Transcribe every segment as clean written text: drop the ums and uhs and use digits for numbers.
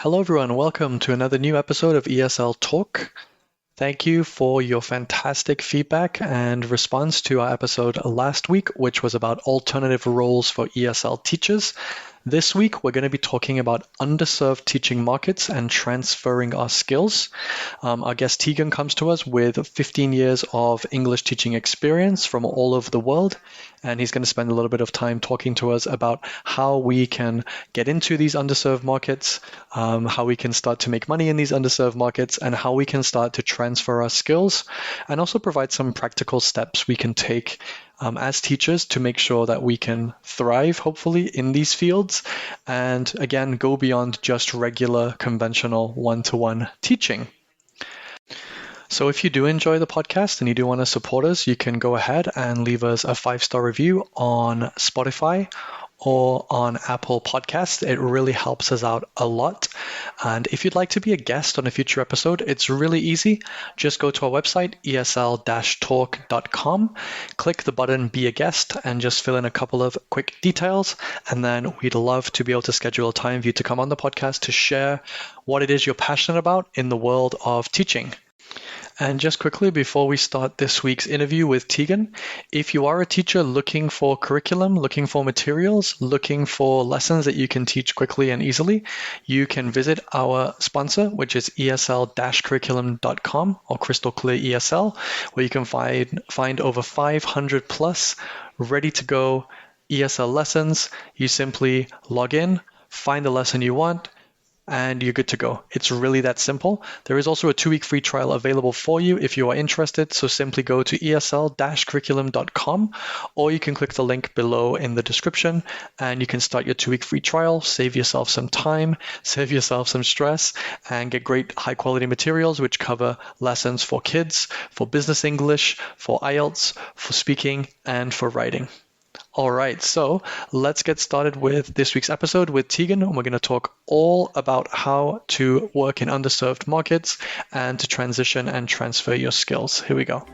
Hello, everyone. Welcome to another new episode of ESL Talk. Thank you for your fantastic feedback and response to our episode last week, which was about alternative roles for ESL teachers. This week, we're going to be talking about underserved teaching markets and transferring our skills. Our guest Teagan comes to us with 15 years of English teaching experience from all over the world, and he's going to spend a little bit of time talking to us about how we can get into these underserved markets, how we can start to make money in these underserved markets, and how we can start to transfer our skills, and also provide some practical steps we can take as teachers to make sure that we can thrive, hopefully, in these fields, and again, go beyond just regular conventional one-to-one teaching. So if you do enjoy the podcast and you do want to support us, you can go ahead and leave us a 5-star review on Spotify or on Apple Podcasts. It really helps us out a lot. And if you'd like to be a guest on a future episode, it's really easy. Just go to our website, esl-talk.com, click the button Be a Guest, and just fill in a couple of quick details. And then we'd love to be able to schedule a time for you to come on the podcast to share what it is you're passionate about in the world of teaching. And just quickly, before we start this week's interview with Teagan, if you are a teacher looking for curriculum, looking for materials, looking for lessons that you can teach quickly and easily, you can visit our sponsor, which is esl-curriculum.com or Crystal Clear ESL, where you can find over 500 plus ready-to-go ESL lessons. You simply log in, find the lesson you want, and you're good to go. It's really that simple. There is also a 2-week free trial available for you if you are interested. So simply go to esl-curriculum.com, or you can click the link below in the description and you can start your 2-week free trial, save yourself some time, save yourself some stress, and get great high quality materials which cover lessons for kids, for business English, for IELTS, for speaking, and for writing. All right, so let's get started with this week's episode with Teagan, and we're going to talk all about how to work in underserved markets and to transition and transfer your skills. Here we go.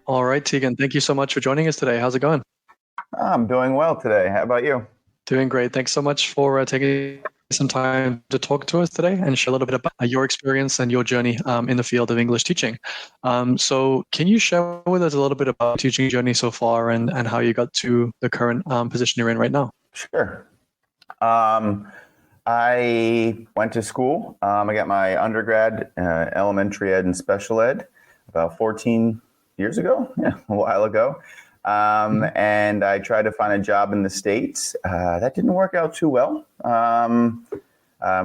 All right, Teagan, thank you so much for joining us today. How's it going? I'm doing well today. How about you? Doing great. Thanks so much for taking some time to talk to us today and share a little bit about your experience and your journey in the field of English teaching. So can you share with us a little bit about your teaching journey so far and how you got to the current position you're in right now? Sure. I went to school. I got my undergrad, elementary ed and special ed about 14 years ago, a while ago. And I tried to find a job in the States. That didn't work out too well. I'm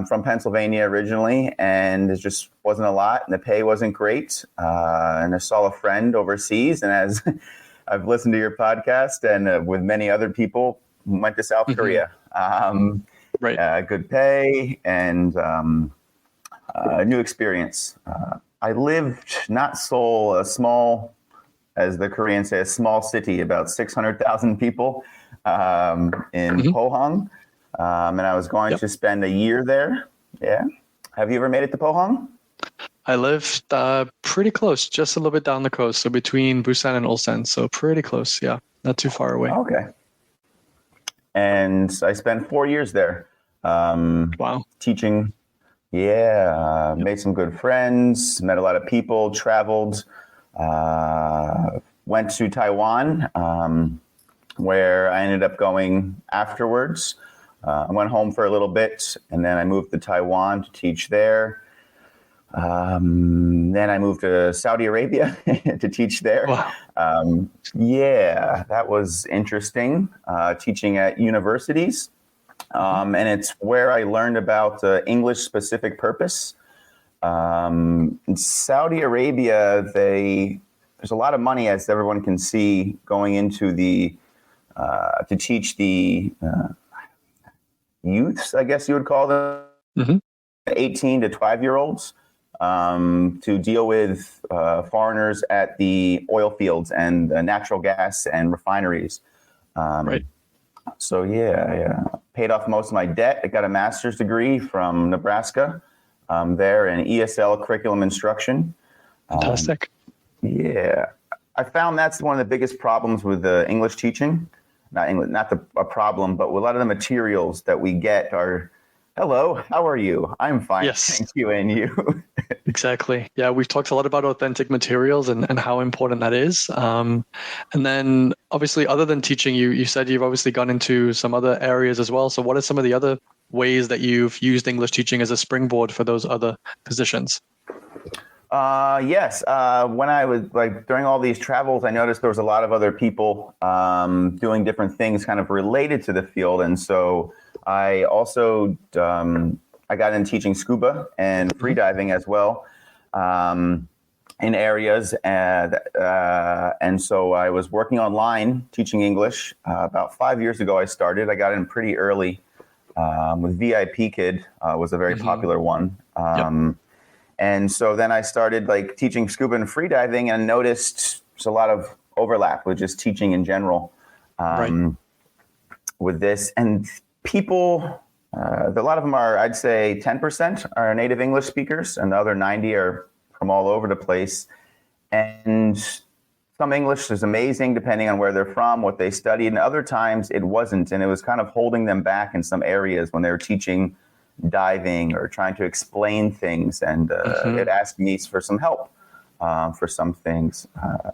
from Pennsylvania originally, and there just wasn't a lot, and the pay wasn't great. And I saw a friend overseas, and as I've listened to your podcast and with many other people, went to South Korea. Right. Good pay and a new experience. I lived not so a small, as the Koreans say, a small city, about 600,000 people in Pohang. And I was going to spend a year there. Yeah. Have you ever made it to Pohang? I lived pretty close, just a little bit down the coast. So between Busan and Ulsan. So pretty close. Yeah. Not too far away. Okay. And I spent 4 years there. Wow. Teaching. Yeah. Made some good friends, met a lot of people, traveled. Went to Taiwan, where I ended up going afterwards. I went home for a little bit, and then I moved to Taiwan to teach there. Then I moved to Saudi Arabia to teach there. Wow. That was interesting, teaching at universities. And it's where I learned about English-specific purpose. In Saudi Arabia, there's a lot of money, as everyone can see, going into to teach the youths, I guess you would call them, 18 to 12-year-olds, to deal with foreigners at the oil fields and natural gas and refineries. Right. So, paid off most of my debt. I got a master's degree from Nebraska. there in ESL curriculum instruction. Fantastic. Yeah, I found that's one of the biggest problems with the English teaching. Not English, not a problem, but a lot of the materials that we get are, "Hello, how are you? I'm fine, Yes. thank you, and you." Exactly. Yeah, we've talked a lot about authentic materials and how important that is. And then obviously, other than teaching, you said you've obviously gone into some other areas as well. So what are some of the other ways that you've used English teaching as a springboard for those other positions? Yes. When I was during all these travels, I noticed there was a lot of other people doing different things kind of related to the field. And so I also, I got into teaching scuba and free diving as well in areas. And so I was working online teaching English. About 5 years ago, I started. I got in pretty early with VIP Kid was a very popular one. Yep. And so then I started teaching scuba and free diving and noticed there's a lot of overlap with just teaching in general Right. with this. And people, a lot of them are, I'd say 10% are native English speakers and the other 90 are from all over the place. And some English is amazing depending on where they're from, what they studied. And other times it wasn't. And it was kind of holding them back in some areas when they were teaching diving or trying to explain things, and it asked me for some help for some things,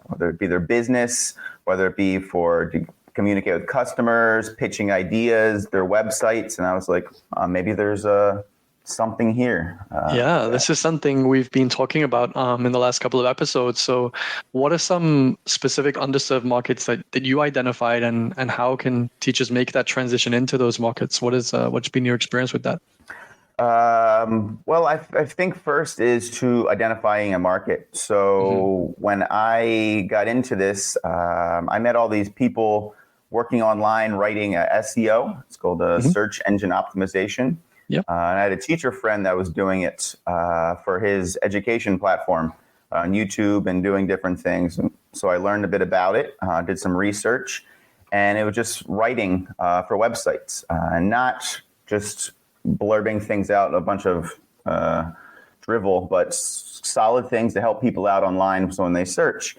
whether it be their business, whether it be to communicate with customers, pitching ideas, their websites, and I was like, maybe there's something here. Yeah, this is something we've been talking about in the last couple of episodes. So what are some specific underserved markets that you identified, and how can teachers make that transition into those markets? What's been your experience with that? Well, I think first is to identifying a market. So when I got into this, I met all these people working online, writing SEO. It's called search engine optimization. Yep. And I had a teacher friend that was doing it for his education platform on YouTube and doing different things. And so I learned a bit about it, did some research, and it was just writing for websites, and not just blurbing things out, a bunch of drivel, but solid things to help people out online so when they search.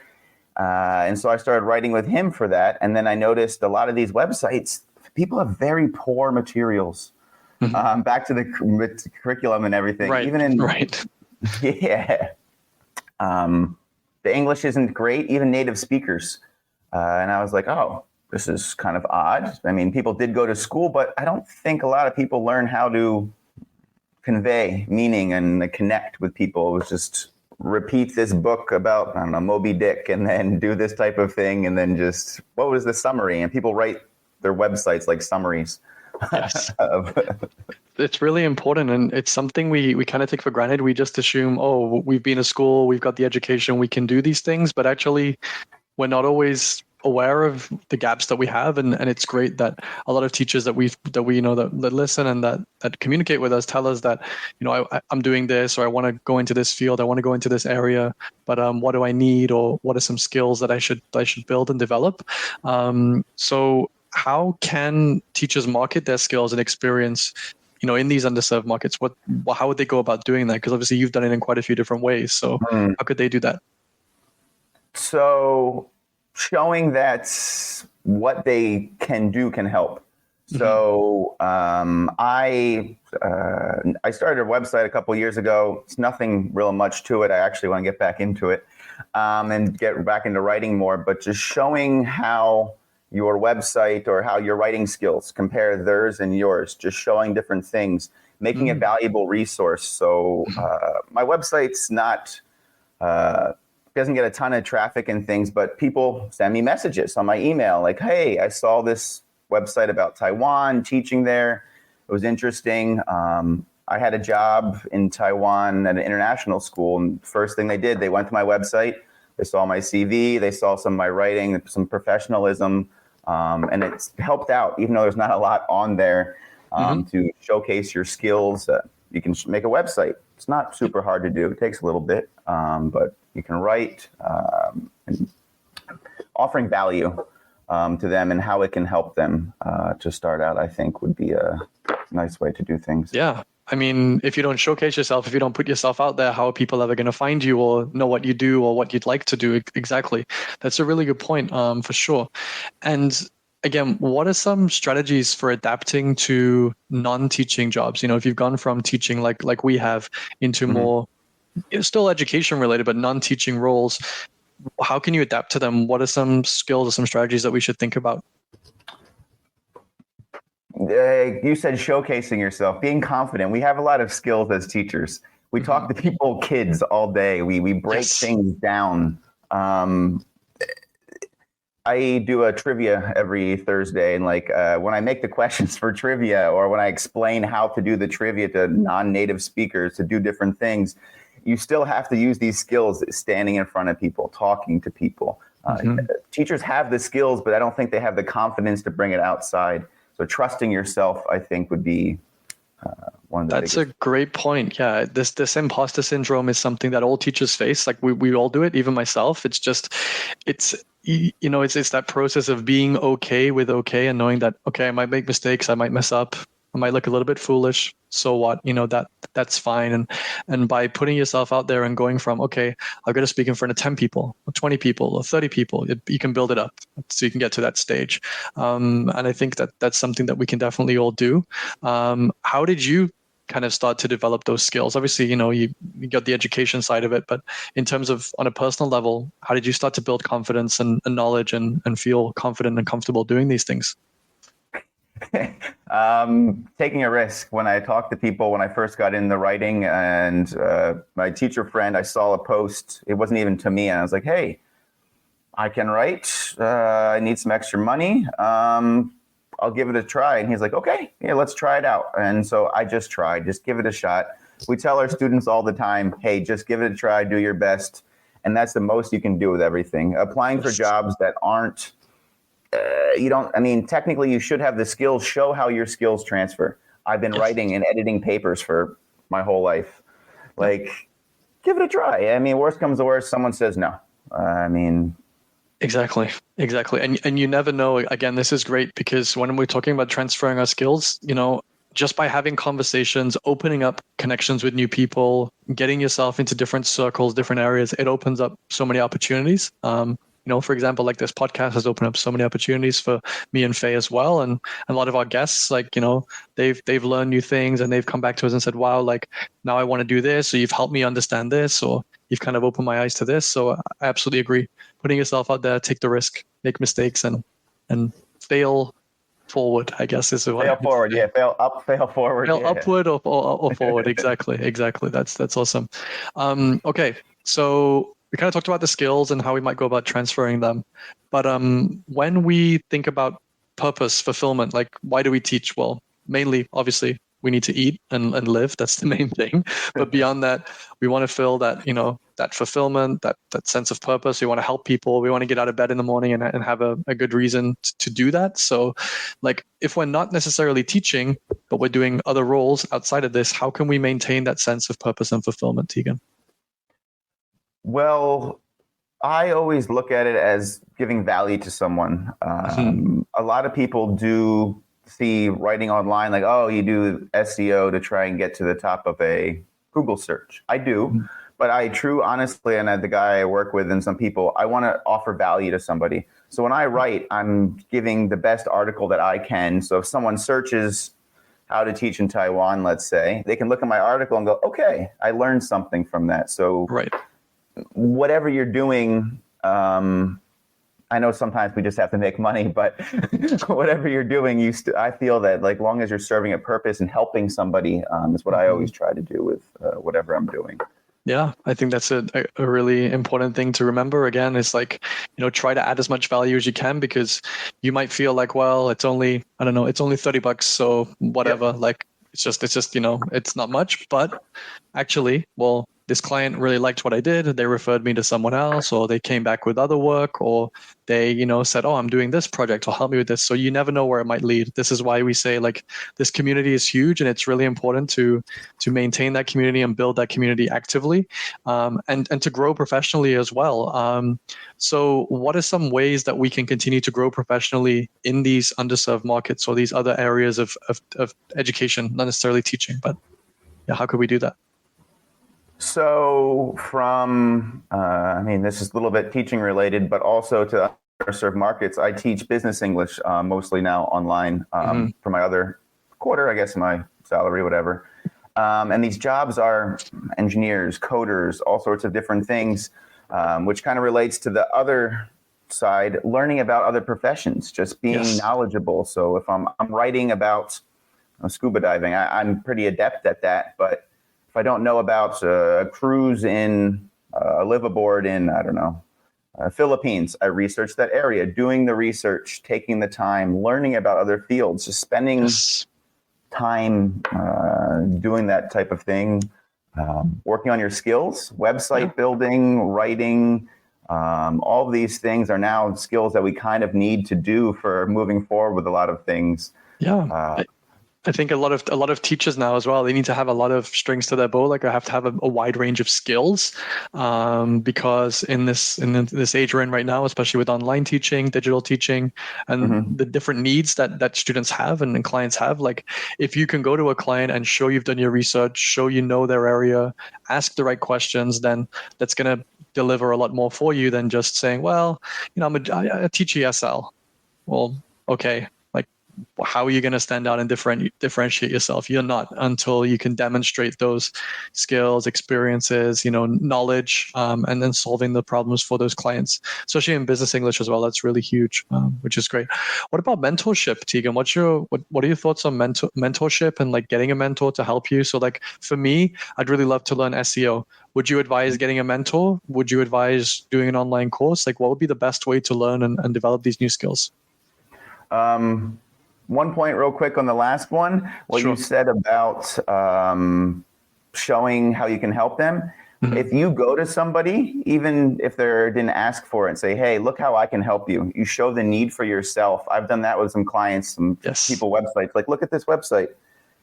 And so I started writing with him for that. And then I noticed a lot of these websites, people have very poor materials. Back to the curriculum and everything. Right. Even in Right. Yeah. The English isn't great, even native speakers. And I was like, oh, this is kind of odd. I mean, people did go to school, but I don't think a lot of people learn how to convey meaning and connect with people. It was just repeat this book about, I don't know, Moby Dick, and then do this type of thing. And then just, what was the summary? And people write their websites like summaries. Yes. It's really important, and it's something we kind of take for granted. We just assume, oh, we've been to school, we've got the education, we can do these things, but actually we're not always aware of the gaps that we have, and it's great that a lot of teachers that we know that listen and that communicate with us tell us that, I'm doing this, or I want to go into this field, I want to go into this area, but what do I need, or what are some skills that I should build and develop? So how can teachers market their skills and experience, in these underserved markets? How would they go about doing that? Because obviously you've done it in quite a few different ways. So how could they do that? So showing that what they can do can help. So I started a website a couple of years ago. It's nothing real much to it. I actually want to get back into it and get back into writing more, but just showing how your website or how your writing skills compare theirs and yours, just showing different things, making a valuable resource. So my website's not, doesn't get a ton of traffic and things, but people send me messages on my email like, hey, I saw this website about Taiwan, teaching there. It was interesting. I had a job in Taiwan at an international school, and first thing they did, they went to my website, they saw my CV, they saw some of my writing, some professionalism, and it's helped out, even though there's not a lot on there to showcase your skills. You can make a website. It's not super hard to do. It takes a little bit, but you can write, and offering value to them and how it can help them to start out, I think would be a nice way to do things. Yeah, I mean, if you don't showcase yourself, if you don't put yourself out there, how are people ever going to find you or know what you do or what you'd like to do? Exactly. That's a really good point, for sure. And again, what are some strategies for adapting to non-teaching jobs? If you've gone from teaching like we have into Mhm. more still education related, but non-teaching roles, how can you adapt to them? What are some skills or some strategies that we should think about? You said showcasing yourself, being confident. We have a lot of skills as teachers. We Mm-hmm. talk to people, kids, all day. We break Yes. things down. I do a trivia every Thursday, and when I make the questions for trivia, or when I explain how to do the trivia to non-native speakers to do different things, you still have to use these skills: standing in front of people, talking to people. Mm-hmm. Teachers have the skills, but I don't think they have the confidence to bring it outside. So trusting yourself, I think, would be one of the That's biggest. a great point. Yeah, this imposter syndrome is something that all teachers face. Like we all do it, even myself. It's just it's it's that process of being okay with okay and knowing that okay, I might make mistakes, I might mess up, I might look a little bit foolish. So what? That's fine. And by putting yourself out there and going from okay, I've got to speak in front of 10 people, or 20 people, or 30 people, you can build it up so you can get to that stage. And I think that that's something that we can definitely all do. How did you kind of start to develop those skills? Obviously, you got the education side of it, but in terms of on a personal level, how did you start to build confidence and knowledge and feel confident and comfortable doing these things? Taking a risk. When I talked to people when I first got into writing, and my teacher friend, I saw a post. It wasn't even to me, and I was like, "Hey, I can write. I need some extra money. I'll give it a try." And he's like, "Okay, yeah, let's try it out." And so I just tried. Just give it a shot. We tell our students all the time, "Hey, just give it a try. Do your best." And that's the most you can do with everything. Applying for jobs that aren't you don't, I mean, technically you should have the skills, show how your skills transfer. I've been Yes. writing and editing papers for my whole life. Yep. Like, give it a try. I mean, worst comes to worst, someone says no. I mean, Exactly. Exactly. And you never know. Again, this is great because when we're talking about transferring our skills, just by having conversations, opening up connections with new people, getting yourself into different circles, different areas, it opens up so many opportunities. For example, like this podcast has opened up so many opportunities for me and Faye as well. And a lot of our guests, like, they've learned new things and they've come back to us and said, wow, like now I want to do this, or you've helped me understand this, or you've kind of opened my eyes to this. So I absolutely agree. Putting yourself out there, take the risk, make mistakes and fail forward, I guess is what I fail would forward. say. Yeah. Fail up, fail forward. Fail Yeah. upward or forward. Exactly. That's awesome. Okay. So we kind of talked about the skills and how we might go about transferring them. But when we think about purpose, fulfillment, like why do we teach? Well, mainly, obviously, we need to eat and live. That's the main thing. But beyond that, we want to feel that, that fulfillment, that sense of purpose. We want to help people. We want to get out of bed in the morning and have a good reason to do that. So like if we're not necessarily teaching, but we're doing other roles outside of this, how can we maintain that sense of purpose and fulfillment, Teagan? Well, I always look at it as giving value to someone. Mhm. A lot of people do see writing online like, oh, you do SEO to try and get to the top of a Google search. I do, but honestly, and the guy I work with and some people, I want to offer value to somebody. So when I write, I'm giving the best article that I can. So if someone searches how to teach in Taiwan, let's say, they can look at my article and go, okay, I learned something from that. So Right. whatever you're doing, I know sometimes we just have to make money, but whatever you're doing, I feel that like long as you're serving a purpose and helping somebody is what I always try to do with whatever I'm doing. Yeah, I think that's a really important thing to remember. Again, it's like, try to add as much value as you can because you might feel like, well, it's only, I don't know, it's only $30, so whatever. Yep. Like it's just, it's not much, but actually, well, this client really liked what I did. They referred me to someone else, or they came back with other work, or they, said, oh, I'm doing this project, or help me with this. So you never know where it might lead. This is why we say like this community is huge, and it's really important to maintain that community and build that community actively, and to grow professionally as well. So what are some ways that we can continue to grow professionally in these underserved markets or these other areas of education, not necessarily teaching, but yeah, how could we do that? So this is a little bit teaching related, but also to underserved markets. I teach business English mostly now online for my other quarter, I guess, my salary, whatever. And these jobs are engineers, coders, all sorts of different things, which kind of relates to the other side, learning about other professions, just being knowledgeable. So if I'm writing about scuba diving, I'm pretty adept at that. But if I don't know about a cruise in a liveaboard in, I don't know, Philippines, I research that area, doing the research, taking the time, learning about other fields, just spending time doing that type of thing, working on your skills, website building, writing. All of these things are now skills that we kind of need to do for moving forward with a lot of things. I think a lot of teachers now as well, they need to have a lot of strings to their bow. Like I have to have a wide range of skills, because in this age we're in right now, especially with online teaching, digital teaching, and the different needs that students have and clients have. Like if you can go to a client and show you've done your research, show you know their area, ask the right questions, then that's going to deliver a lot more for you than just saying, well, I teach ESL. Well, okay. How are you going to stand out and differentiate yourself? You're not until you can demonstrate those skills, experiences, knowledge, and then solving the problems for those clients, especially in business English as well. That's really huge, which is great. What about mentorship, Teagan? What are your thoughts on mentorship and like getting a mentor to help you? So like for me, I'd really love to learn SEO. Would you advise getting a mentor? Would you advise doing an online course? Like what would be the best way to learn and develop these new skills? One point real quick on the last one, what you said about showing how you can help them. If you go to somebody, even if they didn't ask for it, and say, hey, look how I can help you. You show the need for yourself. I've done that with some clients, some people websites. Like, look at this website.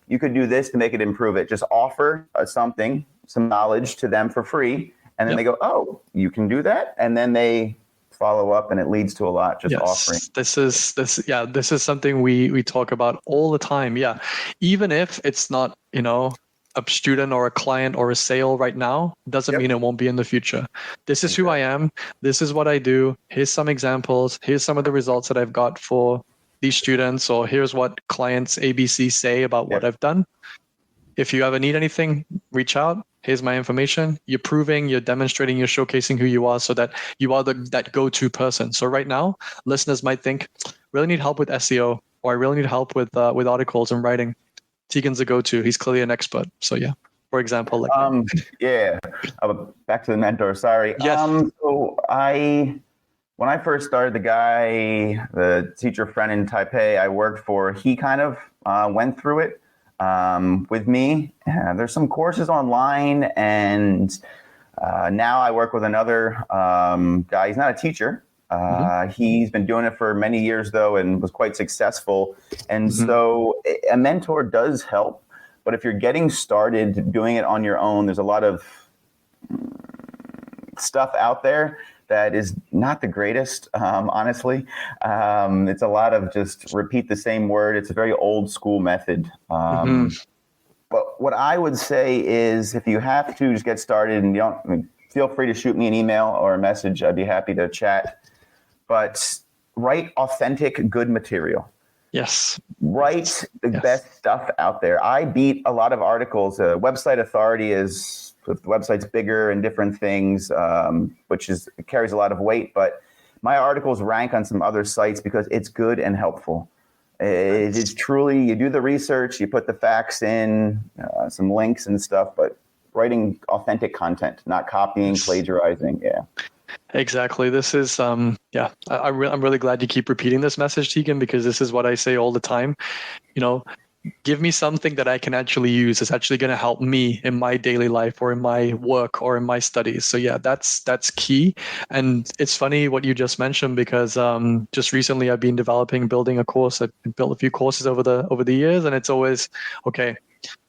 You could do this to make it improve it. Just offer some knowledge to them for free. And then they go, oh, you can do that? And then they follow up, and it leads to a lot offering. This is something we talk about all the time. Yeah. Even if it's not, a student or a client or a sale right now, doesn't mean it won't be in the future. This is who I am. This is what I do. Here's some examples. Here's some of the results that I've got for these students, or here's what clients ABC say about what I've done. If you ever need anything, reach out. Here's my information. You're proving, you're demonstrating, you're showcasing who you are so that you are that go-to person. So right now, listeners might think, really need help with SEO, or I really need help with articles and writing. Teagan's a go-to. He's clearly an expert. So yeah, for example. Back to the mentor, sorry. Yes. When I first started, the teacher friend in Taipei I worked for, he kind of went through it with me. There's some courses online, and now I work with another guy. He's not a teacher. He's been doing it for many years, though, and was quite successful. And so a mentor does help. But if you're getting started doing it on your own, there's a lot of stuff out there that is not the greatest, honestly. It's a lot of just repeat the same word. It's a very old school method. But what I would say is, if you have to just get started, and feel free to shoot me an email or a message. I'd be happy to chat. But write authentic, good material. Yes. Write the best stuff out there. I beat a lot of articles. Website authority is, if the website's bigger and different things, it carries a lot of weight. But my articles rank on some other sites because it's good and helpful. It is truly, you do the research, you put the facts in, some links and stuff, but writing authentic content, not copying, plagiarizing. Yeah. Exactly. This is, I'm really glad you keep repeating this message, Teagan, because this is what I say all the time. Give me something that I can actually use. It's actually going to help me in my daily life or in my work or in my studies. So yeah, that's key. And it's funny what you just mentioned, because just recently I've been building a course. I've built a few courses over the years, and it's always, okay,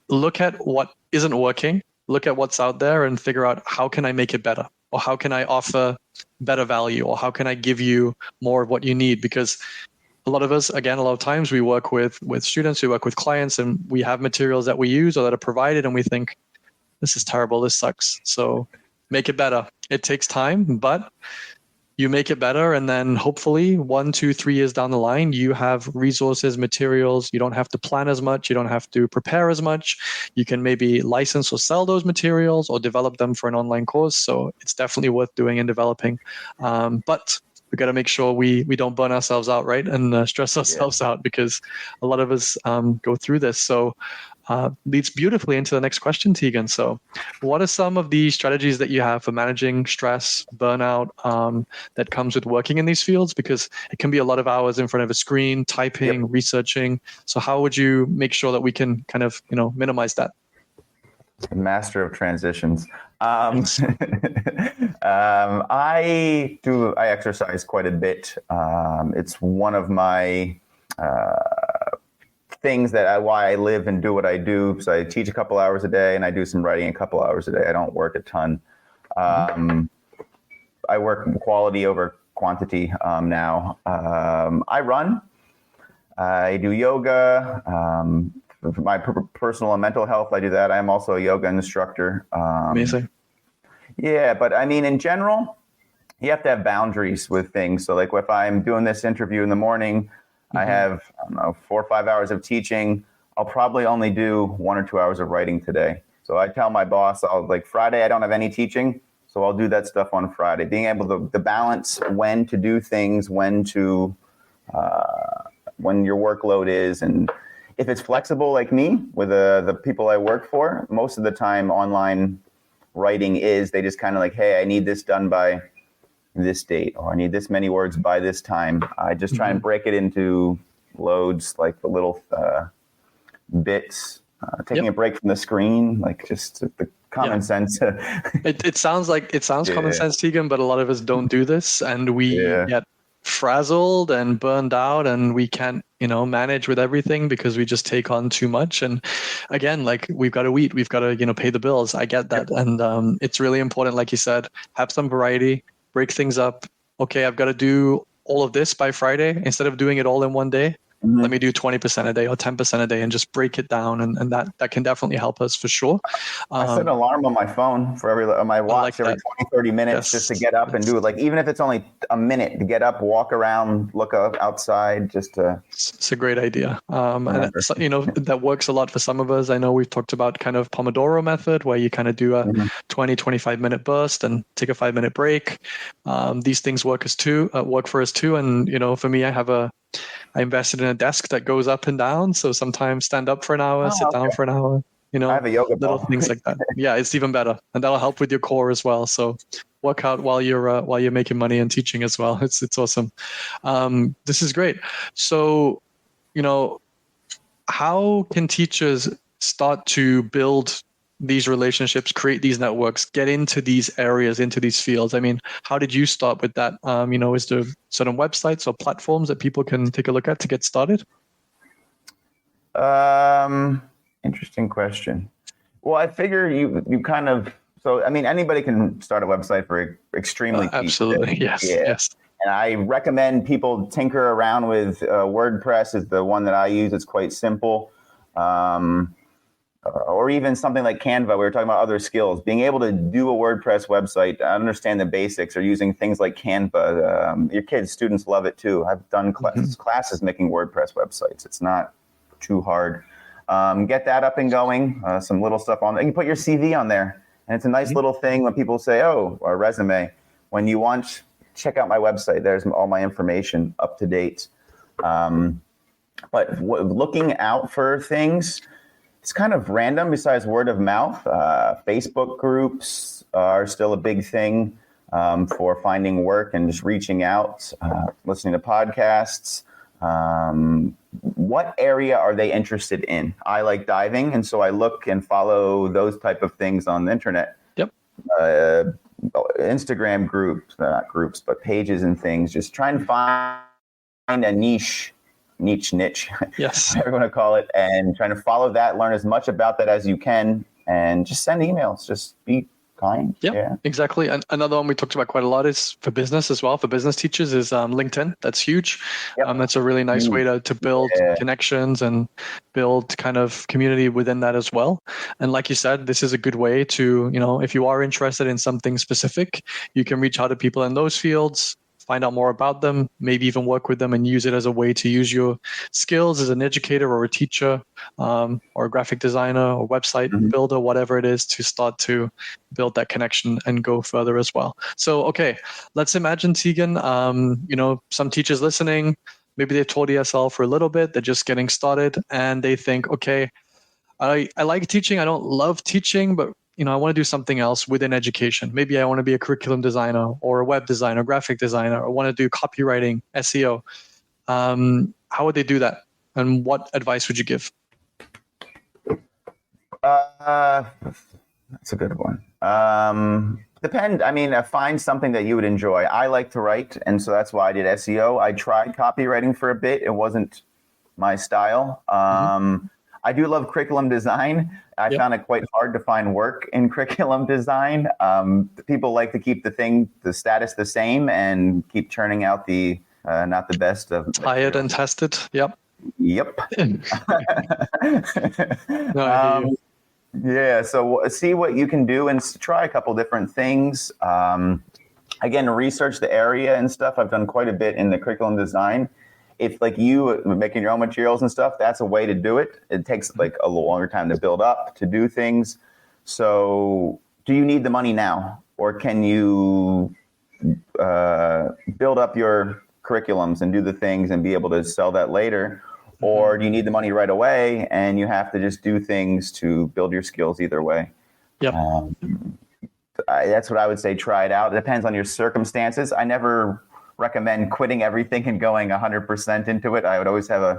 look at what isn't working, look at what's out there, and figure out how can I make it better, or how can I offer better value, or how can I give you more of what you need? Because a lot of us, again, a lot of times we work with students, we work with clients, and we have materials that we use or that are provided, and we think, this is terrible, this sucks. So make it better. It takes time, but you make it better, and then hopefully 1, 2, 3 years down the line, you have resources, materials. You don't have to plan as much. You don't have to prepare as much. You can maybe license or sell those materials or develop them for an online course. So it's definitely worth doing and developing. But we got to make sure we don't burn ourselves out, right? And stress ourselves out, because a lot of us go through this. So leads beautifully into the next question, Teagan. So what are some of the strategies that you have for managing stress, burnout, that comes with working in these fields? Because it can be a lot of hours in front of a screen, typing, researching. So how would you make sure that we can kind of, minimize that? Master of transitions. I exercise quite a bit. It's one of my things why I live and do what I do. So I teach a couple hours a day, and I do some writing a couple hours a day. I don't work a ton. I work quality over quantity now. I run. I do yoga. For my personal and mental health, I do that. I am also a yoga instructor. Amazing. Yeah, but I mean, in general, you have to have boundaries with things. So like if I'm doing this interview in the morning, I have, 4 or 5 hours of teaching. I'll probably only do 1 or 2 hours of writing today. So I tell my boss, Friday, I don't have any teaching. So I'll do that stuff on Friday. Being able to balance when to do things, when your workload is. And if it's flexible like me with the people I work for, most of the time online writing they just kind of like, hey, I need this done by this date, or I need this many words by this time. I just try and break it into loads, like the little bits, taking a break from the screen, like just the common sense. It sounds common sense, Teagan, but a lot of us don't do this, and we get frazzled and burned out, and we can't, manage with everything because we just take on too much. And again, like, we've got to eat, we've got to, pay the bills. I get that. And it's really important, like you said, have some variety, break things up. Okay, I've got to do all of this by Friday. Instead of doing it all in one day, let me do 20% a day or 10% a day, and just break it down. And that can definitely help us for sure. I set an alarm on my phone on my watch every 20, 30 minutes just to get up and do it. Like, even if it's only a minute to get up, walk around, look outside, just to. It's a great idea. And that works a lot for some of us. I know we've talked about kind of Pomodoro method, where you kind of do a 20, 25 minute burst and take a 5-minute break. These things work for us too. And, for me, I invested in a desk that goes up and down. So sometimes stand up for an hour, sit down for an hour, I have a yoga little ball. things like that. Yeah, it's even better. And that'll help with your core as well. So work out while you're making money and teaching as well. It's awesome. This is great. So, how can teachers start to build these relationships, create these networks, get into these areas, into these fields? I mean, how did you start with that? Is there certain websites or platforms that people can take a look at to get started? Interesting question. Well, I figure you kind of, so, I mean, anybody can start a website for extremely cheap. Absolutely. Yes. And I recommend people tinker around with WordPress is the one that I use. It's quite simple. Or even something like Canva. We were talking about other skills. Being able to do a WordPress website, understand the basics, or using things like Canva. Your students love it too. I've done classes making WordPress websites. It's not too hard. Get that up and going. Some little stuff on there. You can put your CV on there. And it's a nice little thing when people say, oh, a resume. When you want, check out my website. There's all my information up to date. But looking out for things, it's kind of random besides word of mouth. Facebook groups are still a big thing for finding work and just reaching out, listening to podcasts. What area are they interested in? I like diving, and so I look and follow those type of things on the internet. Yep. Instagram groups, not groups, but pages and things. Just try and find a niche, yes, whatever you want to call it, and trying to follow that, learn as much about that as you can, and just send emails. Just be Kane. Yeah, Yeah. exactly. And another one we talked about quite a lot is for business as well. For business teachers is LinkedIn. That's huge. Yep. That's a really nice way to build Yeah. connections and build kind of community within that as well. And like you said, this is a good way to, if you are interested in something specific, you can reach out to people in those fields, find out more about them, maybe even work with them and use it as a way to use your skills as an educator or a teacher, or a graphic designer or website builder, whatever it is, to start to build that connection and go further as well. So, okay, let's imagine, Teagan, some teachers listening, maybe they've taught ESL for a little bit, they're just getting started, and they think, okay, I like teaching, I don't love teaching, but I want to do something else within education. Maybe I want to be a curriculum designer or a web designer, graphic designer, or want to do copywriting, SEO. How would they do that? And what advice would you give? That's a good one. Find something that you would enjoy. I like to write, and so that's why I did SEO. I tried copywriting for a bit. It wasn't my style. I do love curriculum design. I found it quite hard to find work in curriculum design. People like to keep the status the same and keep churning out the not the best of tired and tested. Yep. No, yeah, so see what you can do and try a couple different things. Again, research the area and stuff. I've done quite a bit in the curriculum design. If like you making your own materials and stuff, that's a way to do it. It takes like a little longer time to build up, to do things. So do you need the money now? Or can you build up your curriculums and do the things and be able to sell that later? Or do you need the money right away and you have to just do things to build your skills either way? Yep. That's what I would say. Try it out. It depends on your circumstances. I never recommend quitting everything and going 100% into it. I would always I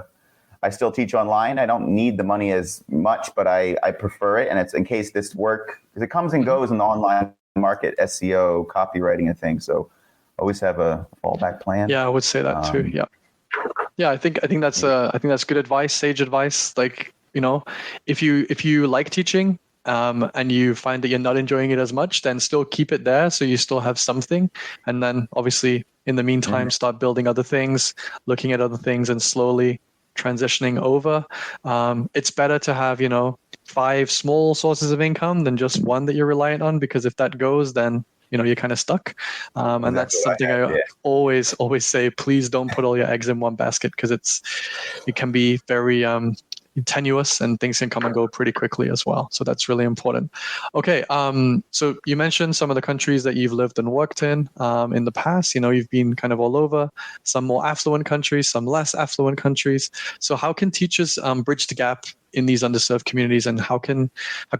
still teach online. I don't need the money as much, but I prefer it. And it's in case this work, because it comes and goes in the online market, SEO, copywriting and things. So always have a fallback plan. Yeah, I would say that too. Yeah. Yeah, I think that's good advice, sage advice. Like, if you like teaching, and you find that you're not enjoying it as much, then still keep it there so you still have something. And then obviously in the meantime, start building other things, looking at other things and slowly transitioning over. It's better to have, 5 small sources of income than just one that you're reliant on, because if that goes, then you're kind of stuck. And that's something I always say, please don't put all your eggs in one basket, because it can be very tenuous and things can come and go pretty quickly as well. So that's really important. Okay. So you mentioned some of the countries that you've lived and worked in the past. You've been kind of all over, some more affluent countries, some less affluent countries. So how can teachers bridge the gap in these underserved communities, and how can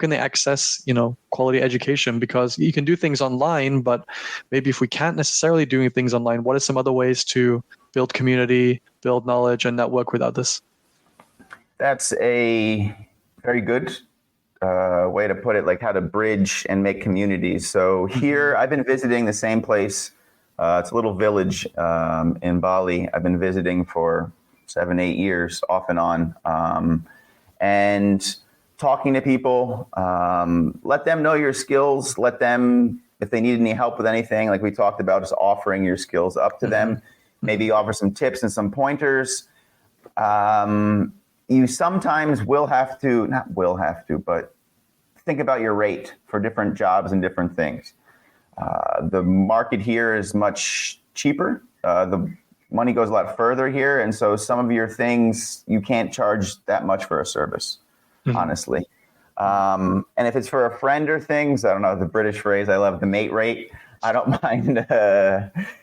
they access quality education? Because you can do things online, but maybe if we can't necessarily do things online, what are some other ways to build community, build knowledge, and network with others? That's a very good way to put it, like how to bridge and make communities. So here, I've been visiting the same place. It's a little village in Bali. I've been visiting for 7-8 years, off and on. And talking to people, let them know your skills. Let them, if they need any help with anything, like we talked about, just offering your skills up to them. Maybe offer some tips and some pointers. You sometimes but think about your rate for different jobs and different things. The market here is much cheaper. The money goes a lot further here. And so some of your things, you can't charge that much for a service, honestly. And if it's for a friend or things, I don't know, the British phrase, I love the mate rate. I don't mind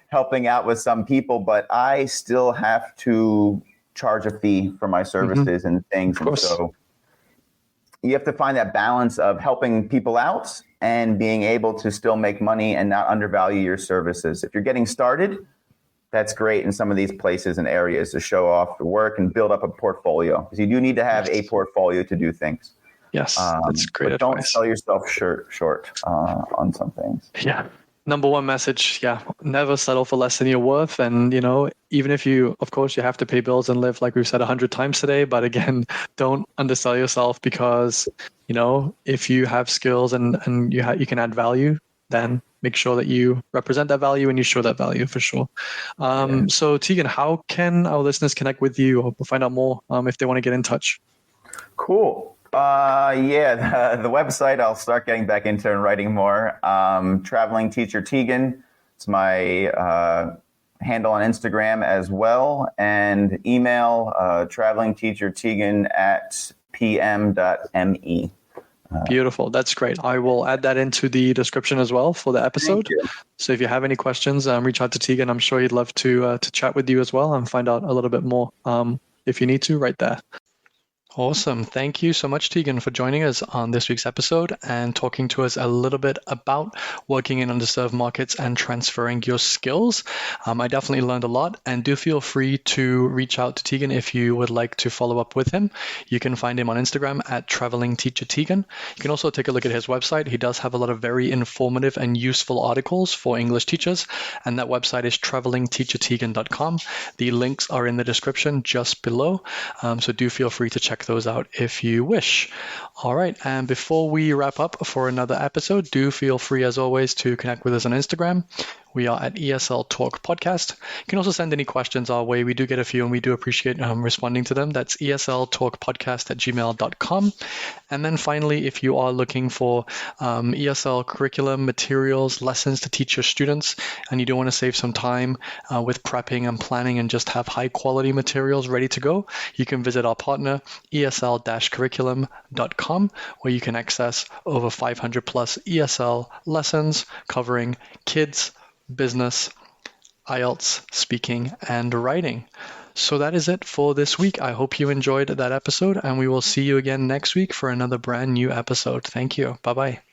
helping out with some people, but I still have to charge a fee for my services and things. And so you have to find that balance of helping people out and being able to still make money and not undervalue your services. If you're getting started, that's great in some of these places and areas to show off the work and build up a portfolio, because you do need to have a portfolio to do things. Yes, that's great but advice. Don't sell yourself short on some things. Yeah. Number one message, yeah, never settle for less than you're worth. And, even if of course, you have to pay bills and live, like we've said 100 times today, but again, don't undersell yourself because, if you have skills and you can add value, then make sure that you represent that value and you show that value for sure. So Teagan, how can our listeners connect with you or find out more if they want to get in touch? Cool. The website, I'll start getting back into and writing more. Traveling Teacher Teagan. It's my handle on Instagram as well. And email travelingteacherteagan@pm.me. Beautiful. That's great. I will add that into the description as well for the episode. So if you have any questions, reach out to Teagan. I'm sure he'd love to chat with you as well and find out a little bit more if you need to right there. Awesome. Thank you so much, Teagan, for joining us on this week's episode and talking to us a little bit about working in underserved markets and transferring your skills. I definitely learned a lot, and do feel free to reach out to Teagan if you would like to follow up with him. You can find him on Instagram at Traveling Teacher Teagan. You can also take a look at his website. He does have a lot of very informative and useful articles for English teachers, and that website is travelingteacherteagan.com. The links are in the description just below, so do feel free to check those out if you wish. All right, and before we wrap up for another episode, do feel free as always to connect with us on Instagram. We are at ESL Talk Podcast. You can also send any questions our way. We do get a few and we do appreciate responding to them. That's esltalkpodcast@gmail.com. And then finally, if you are looking for ESL curriculum, materials, lessons to teach your students, and you do want to save some time with prepping and planning and just have high quality materials ready to go, you can visit our partner, esl-curriculum.com, where you can access over 500 plus ESL lessons covering kids, business, IELTS, speaking, and writing. So that is it for this week. I hope you enjoyed that episode, and we will see you again next week for another brand new episode. Thank you. Bye-bye.